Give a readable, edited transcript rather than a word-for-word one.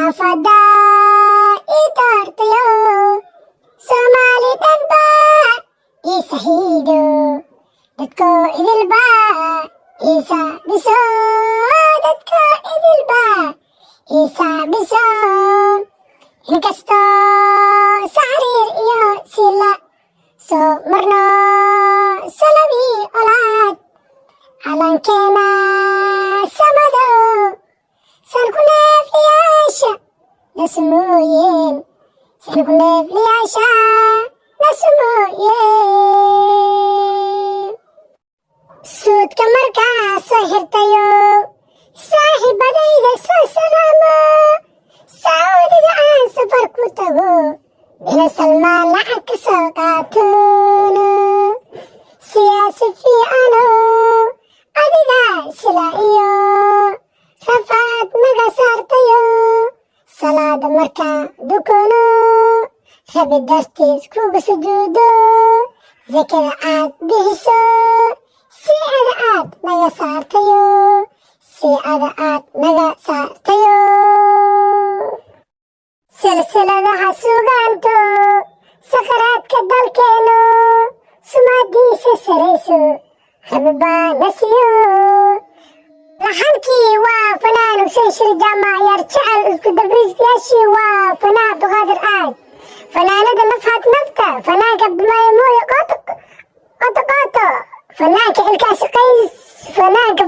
xaafada ii doortayo Soomaali dhanba ii saxiido dadko idilba ii saabiso dadko idilba ii saabiso inkastoo saxriir iyo sila soo marno salabii olaad calankeena samado sanku neefliyaasha nasmooyeen sanku neefliyaasha nasmooyeen suudka markaa soo xirtayo saaxiibadayda soo salaamo sacuudiga aan safar ku tago bila salmaan lacag ka soo qaatoono siyaasi fiicano adiga sila iyo rafaad naga saartayo salaada markaa dukono rabi dartiis kuga sujuudo zakada aad bixiso si ada aad naga saartayo si ada aad naga saartayo silsiladaha sugaanto sakaraadka dalkeeno sumaadiisa sarayso rabibaa nasiyo laxankii waa fanaan Xuseen Shir Jaamac yar jecel isku dabriistayaashii waa fanaan Abduqaadir aad fanaanada nafhaad nafta fanaanka bimaayamooyo qoto fanaanka ilkaasi qays fanaanka